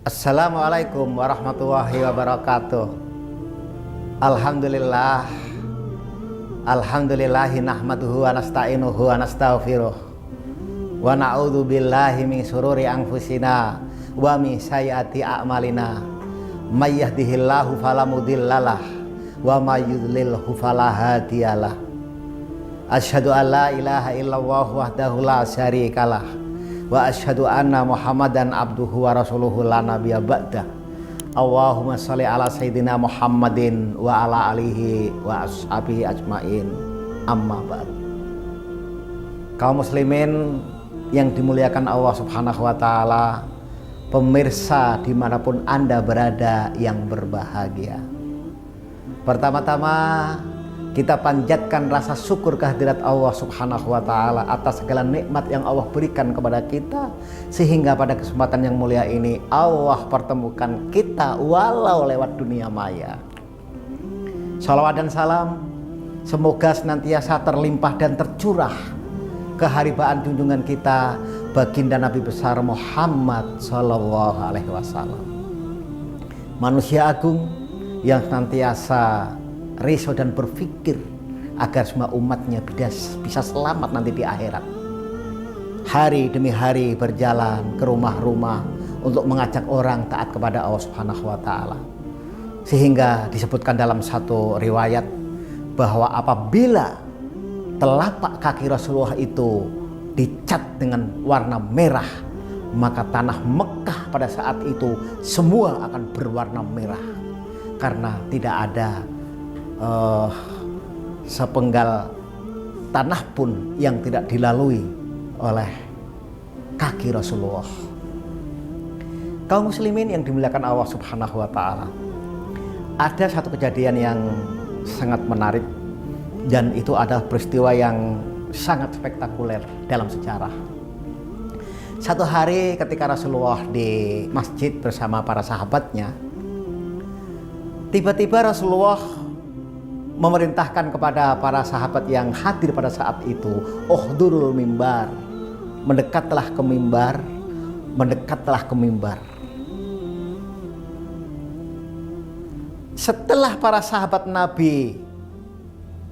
Assalamualaikum warahmatullahi wabarakatuh. Alhamdulillah. Alhamdulillahi nahmaduhu wa nasta'inuhu wa nastaghfiruh. Wa na'udzu billahi min syururi anfusina wa min sayyiati a'malina. May yahdihillahu fala mudhillalah wa may yudlilhu fala hadiyalah. Asyhadu an la ilaha illallah wahdahu la syarikalah. Wa asyhadu anna Muhammadan abduhu wa rasuluhu la nabiyya ba'da. Allahumma sholli ala sayyidina Muhammadin wa ala alihi wa ashabihi ajmain. Amma ba'd. Kaum muslimin yang dimuliakan Allah Subhanahu wa taala, pemirsa dimanapun Anda berada yang berbahagia. Pertama-tama kita panjatkan rasa syukur kehadirat Allah Subhanahu wa taala atas segala nikmat yang Allah berikan kepada kita, sehingga pada kesempatan yang mulia ini Allah pertemukan kita walau lewat dunia maya. Shalawat dan salam semoga senantiasa terlimpah dan tercurah keharibaan junjungan kita baginda Nabi besar Muhammad sallallahu alaihi wasallam, manusia agung yang senantiasa risau dan berpikir agar semua umatnya bisa selamat nanti di akhirat. Hari demi hari berjalan ke rumah-rumah untuk mengajak orang taat kepada Allah Subhanahu wa taala. Sehingga disebutkan dalam satu riwayat bahwa apabila telapak kaki Rasulullah itu dicat dengan warna merah, maka tanah Mekah pada saat itu semua akan berwarna merah, karena tidak ada sepenggal tanah pun yang tidak dilalui oleh kaki Rasulullah. Kaum muslimin yang dimuliakan Allah Subhanahu wa taala, ada satu kejadian yang sangat menarik, dan itu adalah peristiwa yang sangat spektakuler dalam sejarah. Satu hari ketika Rasulullah di masjid bersama para sahabatnya, tiba-tiba Rasulullah memerintahkan kepada para sahabat yang hadir pada saat itu, uhdurul mimbar, mendekatlah ke mimbar, mendekatlah ke mimbar. Setelah para sahabat Nabi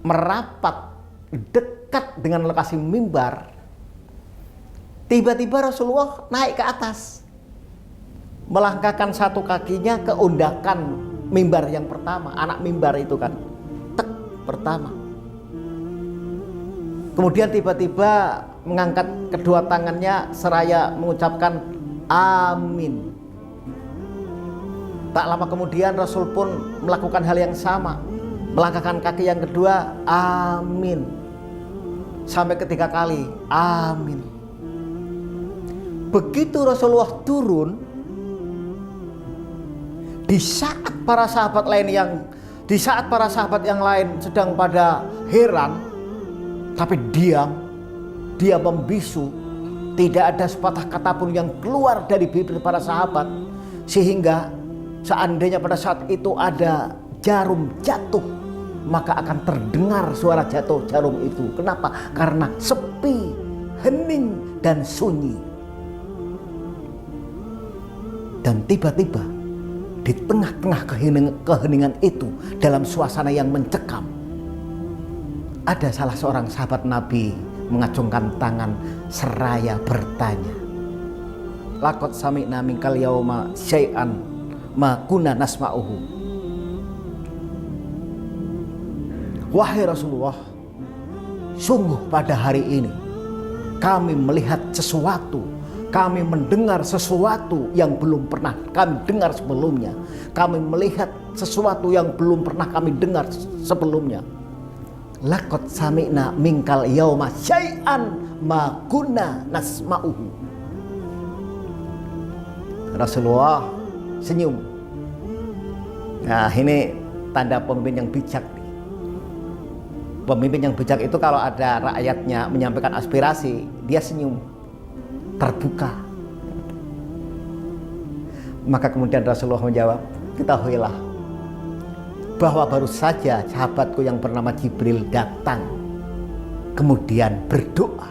merapat dekat dengan lokasi mimbar, tiba-tiba Rasulullah naik ke atas, melangkahkan satu kakinya ke undakan mimbar yang pertama, anak mimbar itu kan, pertama. Kemudian tiba-tiba mengangkat kedua tangannya seraya mengucapkan amin. Tak lama kemudian Rasul pun melakukan hal yang sama, melangkahkan kaki yang kedua, amin, sampai ketiga kali, amin. Begitu Rasulullah turun, di saat para sahabat yang lain sedang pada heran, tapi diam membisu, tidak ada sepatah kata pun yang keluar dari bibir para sahabat, sehingga seandainya pada saat itu ada jarum jatuh, maka akan terdengar suara jatuh jarum itu. Kenapa? Karena sepi, hening, dan sunyi. Dan tiba-tiba di tengah-tengah keheningan itu, dalam suasana yang mencekam, ada salah seorang sahabat Nabi mengacungkan tangan seraya bertanya, laqad sami'na minkal yauma syai'an ma kunna nasma'uhu. Wahai Rasulullah, sungguh pada hari ini kami melihat sesuatu, kami mendengar sesuatu yang belum pernah kami dengar sebelumnya. Kami melihat sesuatu yang belum pernah kami dengar sebelumnya. Laqad sami'na minkal yauma syai'an ma kunna nasma'uhu. Rasulullah senyum. Nah, ini tanda pemimpin yang bijak nih. Pemimpin yang bijak itu kalau ada rakyatnya menyampaikan aspirasi, dia senyum, terbuka. Maka kemudian Rasulullah menjawab, ketahuilah bahwa baru saja sahabatku yang bernama Jibril datang, kemudian berdoa.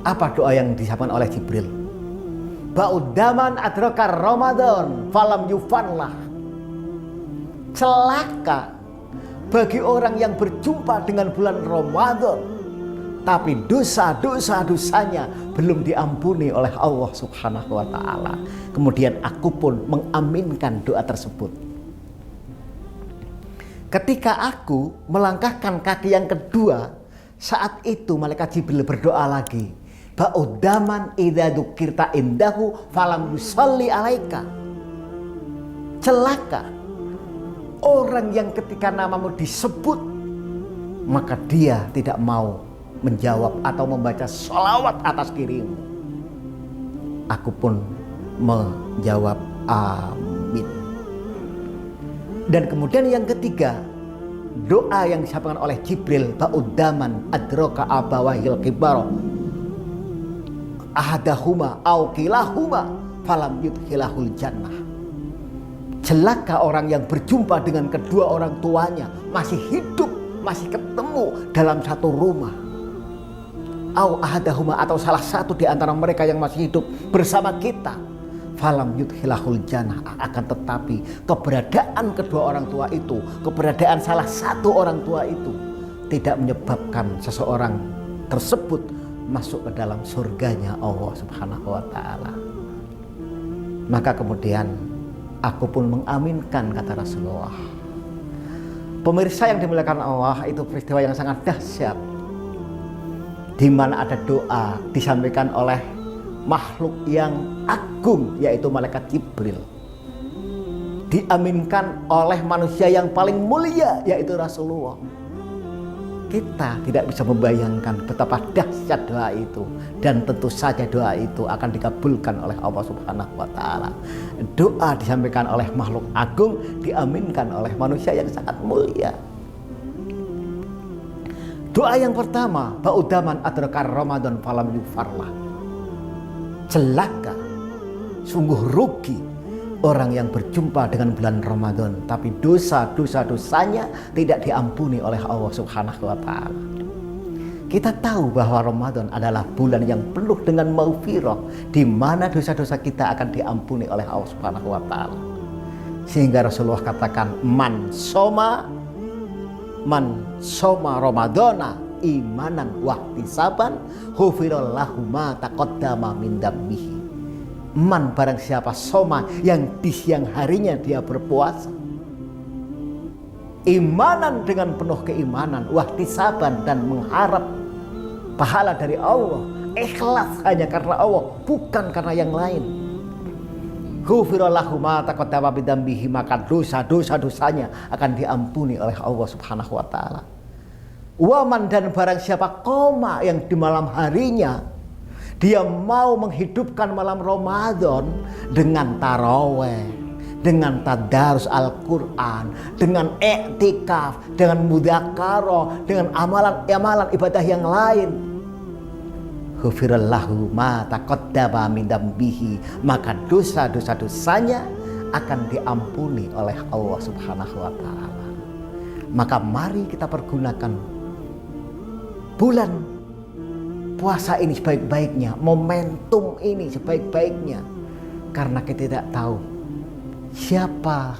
Apa doa yang disampaikan oleh Jibril? Ba'udaman adrakar Ramadan falam yufanlah. Celaka bagi orang yang berjumpa dengan bulan Ramadan tapi dosa-dosanya belum diampuni oleh Allah Subhanahu wa taala. Kemudian aku pun mengaminkan doa tersebut. Ketika aku melangkahkan kaki yang kedua, saat itu malaikat Jibril berdoa lagi. Ba'udaman idza dzukirta indahu falam yusalli alaika. Celaka orang yang ketika namamu disebut maka dia tidak mau menjawab atau membaca sholawat atas dirimu. Aku pun menjawab amin. Dan kemudian yang ketiga, doa yang disampaikan oleh Jibril, ba'udaman adraka abawahil kibar ahadahuma au kilahuma falam yudkhilahul jannah. Celaka orang yang berjumpa dengan kedua orang tuanya, masih hidup, masih ketemu dalam satu rumah. Au ahadahuma, atau salah satu di antara mereka yang masih hidup bersama kita, falam yudkhilahul jannah. Akan tetapi keberadaan kedua orang tua itu, keberadaan salah satu orang tua itu tidak menyebabkan seseorang tersebut masuk ke dalam surganya Allah Subhanahu wa taala. Maka kemudian aku pun mengaminkan, kata Rasulullah. Pemirsa yang dimuliakan Allah, itu peristiwa yang sangat dahsyat, di mana ada doa disampaikan oleh makhluk yang agung, yaitu malaikat Jibril, diaminkan oleh manusia yang paling mulia, yaitu Rasulullah. Kita tidak bisa membayangkan betapa dahsyat doa itu, dan tentu saja doa itu akan dikabulkan oleh Allah Subhanahu wa taala. Doa disampaikan oleh makhluk agung, diaminkan oleh manusia yang sangat mulia. Doa yang pertama, ba'udaman adrakar Ramadan falam yufarlah. Celaka, sungguh rugi orang yang berjumpa dengan bulan Ramadan tapi dosanya tidak diampuni oleh Allah Subhanahu wa taala. Kita tahu bahwa Ramadan adalah bulan yang penuh dengan maghfirah, di mana dosa-dosa kita akan diampuni oleh Allah Subhanahu wa taala. Sehingga Rasulullah katakan, man soma Ramadana imanan wahtisaban ghufirallahu ma taqaddama min dambihi. Man, barang siapa soma, yang di siang harinya dia berpuasa imanan, dengan penuh keimanan, wahtisaban, dan mengharap pahala dari Allah, ikhlas hanya karena Allah, bukan karena yang lain, ghufirallahu ma taqaddama min dambihi, maka dosa-dosanya akan diampuni oleh Allah Subhanahu wa taala. Waman, dan barang siapa koma, yang di malam harinya dia mau menghidupkan malam Ramadan dengan taraweh, dengan tadarus Al-Quran, dengan i'tikaf, dengan mudzakarah, dengan amalan ibadah yang lain, ghufirallahu ma taqaddama min dambihi, maka dosa-dosanya akan diampuni oleh Allah Subhanahu wa taala. Maka mari kita pergunakan bulan puasa ini sebaik-baiknya, momentum ini sebaik-baiknya, karena kita tidak tahu siapa,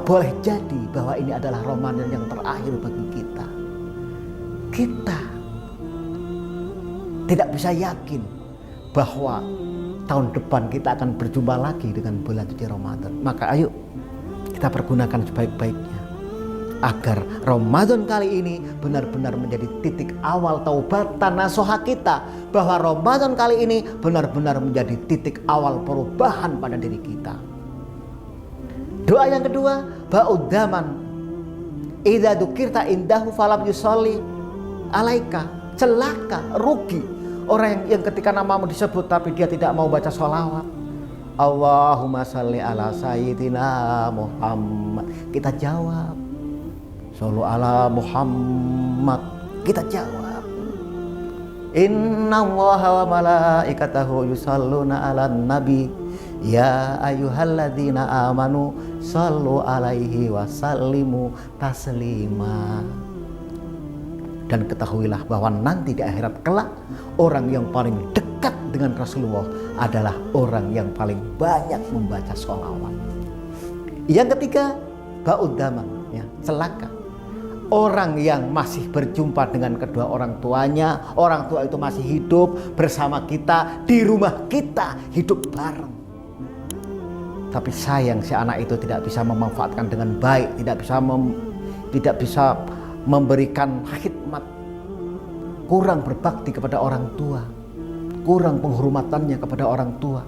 boleh jadi bahwa ini adalah Ramadan yang terakhir bagi kita. Kita tidak bisa yakin bahwa tahun depan kita akan berjumpa lagi dengan bulan suci Ramadan. Maka ayo kita pergunakan sebaik-baiknya, agar Ramadan kali ini benar-benar menjadi titik awal taubatan nasuha kita, bahwa Ramadan kali ini benar-benar menjadi titik awal perubahan pada diri kita. Doa yang kedua, ba'udaman idza dzukirta indahu falam yusalli alaika. Celaka, rugi orang yang ketika namamu disebut tapi dia tidak mau baca sholawat. Allahumma shalli ala sayyidina Muhammad. Kita jawab, shollu ala Muhammad. Kita jawab, inna Allaha wa malaikatahu yusalluna ala nabi ya ayyuhalladzina amanu shallu alaihi wa sallimu taslima. Dan ketahuilah bahwa nanti di akhirat kelak, orang yang paling dekat dengan Rasulullah adalah orang yang paling banyak membaca sholawat. Yang ketiga, ba'uddaman, ya, celaka. Orang yang masih berjumpa dengan kedua orang tuanya, orang tua itu masih hidup bersama kita, di rumah kita, hidup bareng. Tapi sayang si anak itu tidak bisa memanfaatkan dengan baik, tidak bisa memberikan khidmat, kurang berbakti kepada orang tua, kurang penghormatannya kepada orang tua,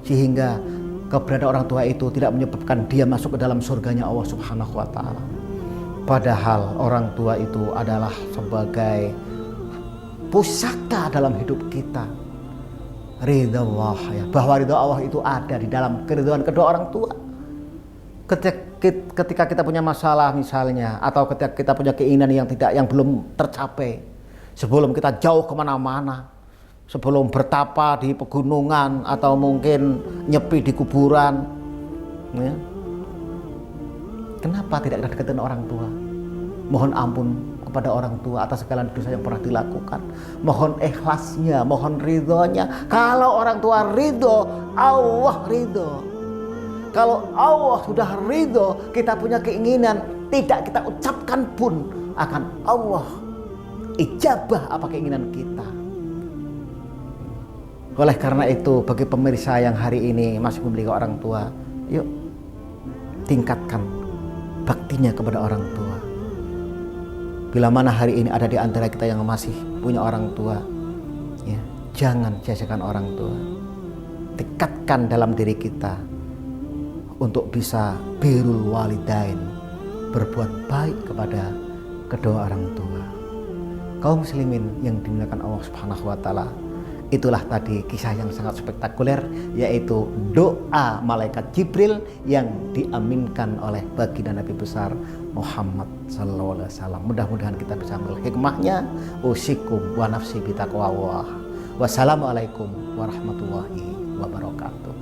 sehingga keberadaan orang tua itu tidak menyebabkan dia masuk ke dalam surganya Allah Subhanahu wa Ta'ala. Padahal orang tua itu adalah sebagai pusaka dalam hidup kita. Ridha Allah, ya, bahwa ridha Allah itu ada di dalam keridhaan kedua orang tua. Ketika kita punya masalah misalnya, atau ketika kita punya keinginan yang belum tercapai, sebelum kita jauh kemana-mana, sebelum bertapa di pegunungan atau mungkin nyepi di kuburan, ya, kenapa tidak kita deketin orang tua? Mohon ampun kepada orang tua atas segala dosa yang pernah dilakukan. Mohon ikhlasnya, mohon ridhonya. Kalau orang tua ridho, Allah ridho. Kalau Allah sudah ridho, kita punya keinginan, tidak kita ucapkan pun, akan Allah ijabah apa keinginan kita. Oleh karena itu, bagi pemirsa yang hari ini masih memiliki orang tua, yuk tingkatkan baktinya kepada orang tua. Bila mana hari ini ada di antara kita yang masih punya orang tua, ya, jangan sia-siakan orang tua. Tingkatkan dalam diri kita untuk bisa birrul walidain, berbuat baik kepada kedua orang tua. Kaum muslimin yang dimuliakan Allah Subhanahu wa Ta'ala, itulah tadi kisah yang sangat spektakuler, yaitu doa malaikat Jibril yang diaminkan oleh baginda Nabi besar Muhammad sallallahu alaihi wasallam. Mudah-mudahan kita bisa ambil hikmahnya. Usikum wa nafsi bitaqwallah. Wassalamualaikum warahmatullahi wabarakatuh.